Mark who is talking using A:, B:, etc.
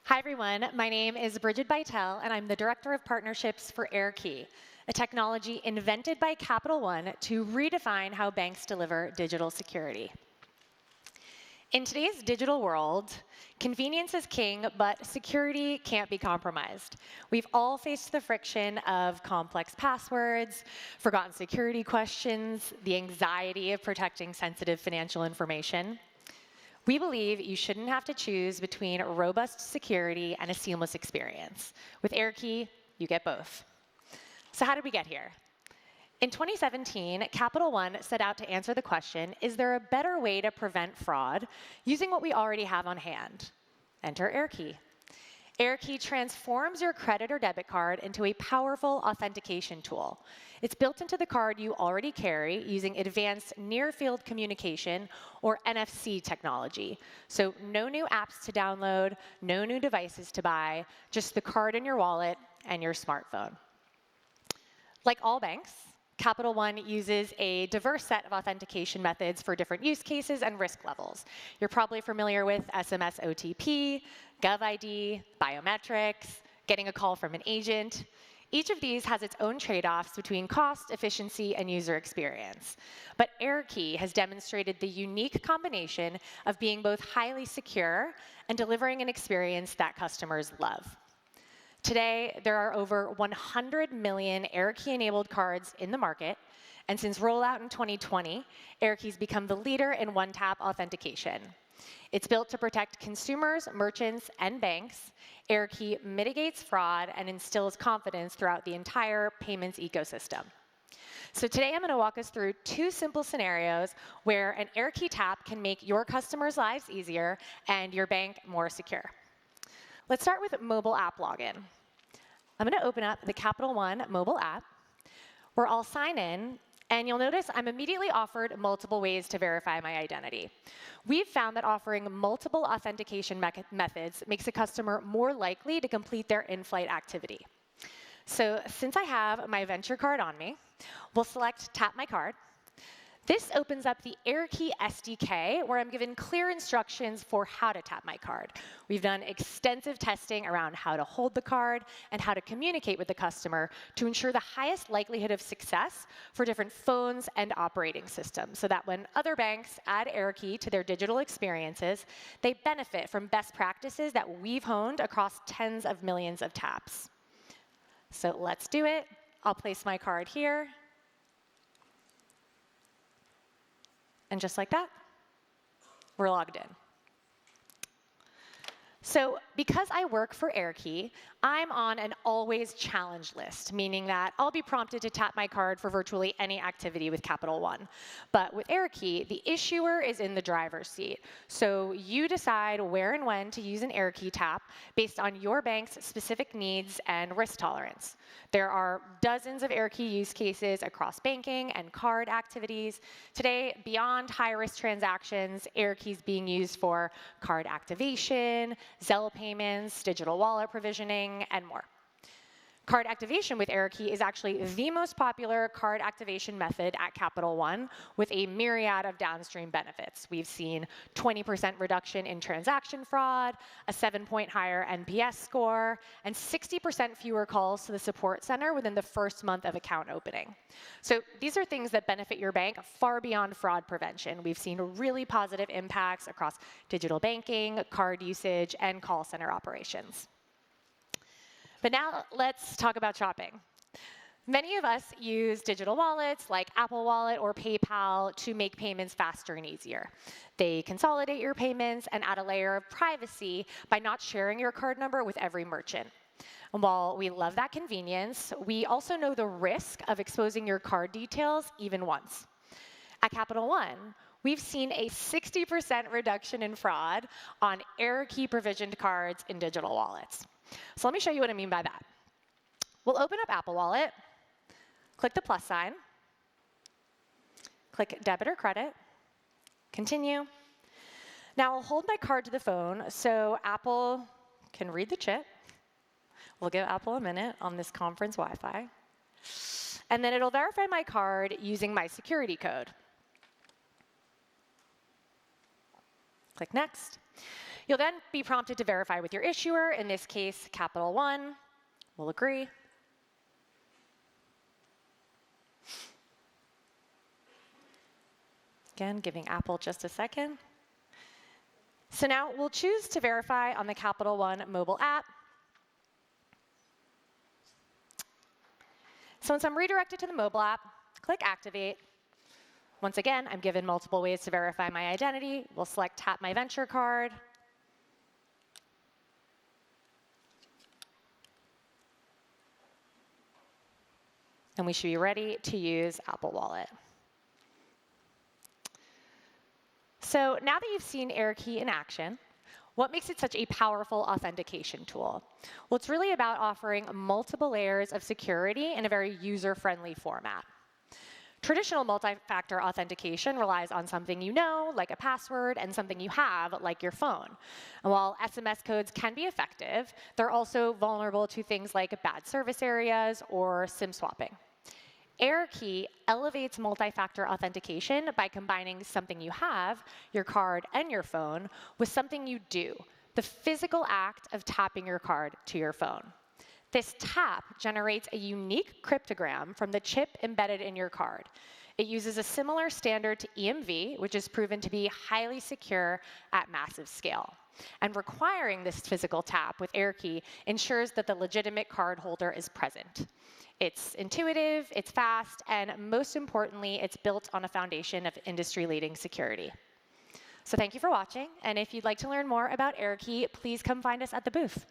A: Hi, everyone. My name is Bridget Bytel, and I'm the Director of Partnerships for AirKey, a technology invented by Capital One to redefine how banks deliver digital security. In today's digital world, convenience is king, but security can't be compromised. We've all faced the friction of complex passwords, forgotten security questions, the anxiety of protecting sensitive financial information. We believe you shouldn't have to choose between robust security and a seamless experience. With AirKey, you get both. So how did we get here? In 2017, Capital One set out to answer the question, is there a better way to prevent fraud using what we already have on hand? Enter AirKey. AirKey transforms your credit or debit card into a powerful authentication tool. It's built into the card you already carry using advanced near-field communication, or NFC technology. So no new apps to download, no new devices to buy, just the card in your wallet and your smartphone. Like all banks, Capital One uses a diverse set of authentication methods for different use cases and risk levels. You're probably familiar with SMS OTP, GovID, biometrics, getting a call from an agent. Each of these has its own trade-offs between cost, efficiency, and user experience. But AirKey has demonstrated the unique combination of being both highly secure and delivering an experience that customers love. Today, there are over 100 million AirKey-enabled cards in the market, and since rollout in 2020, AirKey's become the leader in one-tap authentication. It's built to protect consumers, merchants, and banks. AirKey mitigates fraud and instills confidence throughout the entire payments ecosystem. So today, I'm going to walk us through two simple scenarios where an AirKey tap can make your customers' lives easier and your bank more secure. Let's start with mobile app login. I'm going to open up the Capital One mobile app, where I'll sign in, and you'll notice I'm immediately offered multiple ways to verify my identity. We've found that offering multiple authentication methods makes a customer more likely to complete their in-flight activity. So since I have my Venture card on me, we'll select Tap My Card. This opens up the AirKey SDK, where I'm given clear instructions for how to tap my card. We've done extensive testing around how to hold the card and how to communicate with the customer to ensure the highest likelihood of success for different phones and operating systems, so that when other banks add AirKey to their digital experiences, they benefit from best practices that we've honed across tens of millions of taps. So let's do it. I'll place my card here. And just like that, we're logged in. So because I work for AirKey, I'm on an always challenge list, meaning that I'll be prompted to tap my card for virtually any activity with Capital One. But with AirKey, the issuer is in the driver's seat. So you decide where and when to use an AirKey tap based on your bank's specific needs and risk tolerance. There are dozens of AirKey use cases across banking and card activities. Today, beyond high-risk transactions, AirKey is being used for card activation, Zelle payments, digital wallet provisioning, and more. Card activation with AirKey is actually the most popular card activation method at Capital One, with a myriad of downstream benefits. We've seen 20% reduction in transaction fraud, a 7-point higher NPS score, and 60% fewer calls to the support center within the first month of account opening. So these are things that benefit your bank far beyond fraud prevention. We've seen really positive impacts across digital banking, card usage, and call center operations. But now let's talk about shopping. Many of us use digital wallets like Apple Wallet or PayPal to make payments faster and easier. They consolidate your payments and add a layer of privacy by not sharing your card number with every merchant. And while we love that convenience, we also know the risk of exposing your card details even once. At Capital One, we've seen a 60% reduction in fraud on AirKey provisioned cards in digital wallets. So let me show you what I mean by that. We'll open up Apple Wallet, click the plus sign, click debit or credit, continue. Now I'll hold my card to the phone so Apple can read the chip. We'll give Apple a minute on this conference Wi-Fi. And then it'll verify my card using my security code. Click Next. You'll then be prompted to verify with your issuer, in this case, Capital One. We'll agree. Again, giving Apple just a second. So now we'll choose to verify on the Capital One mobile app. So once I'm redirected to the mobile app, click Activate. Once again, I'm given multiple ways to verify my identity. We'll select Tap My Venture card. And we should be ready to use Apple Wallet. So now that you've seen AirKey in action, what makes it such a powerful authentication tool? Well, it's really about offering multiple layers of security in a very user-friendly format. Traditional multi-factor authentication relies on something you know, like a password, and something you have, like your phone. And while SMS codes can be effective, they're also vulnerable to things like bad service areas or SIM swapping. AirKey elevates multi-factor authentication by combining something you have, your card and your phone, with something you do, the physical act of tapping your card to your phone. This tap generates a unique cryptogram from the chip embedded in your card. It uses a similar standard to EMV, which is proven to be highly secure at massive scale. And requiring this physical tap with AirKey ensures that the legitimate card holder is present. It's intuitive, it's fast, and most importantly, it's built on a foundation of industry-leading security. So thank you for watching, and if you'd like to learn more about AirKey, please come find us at the booth.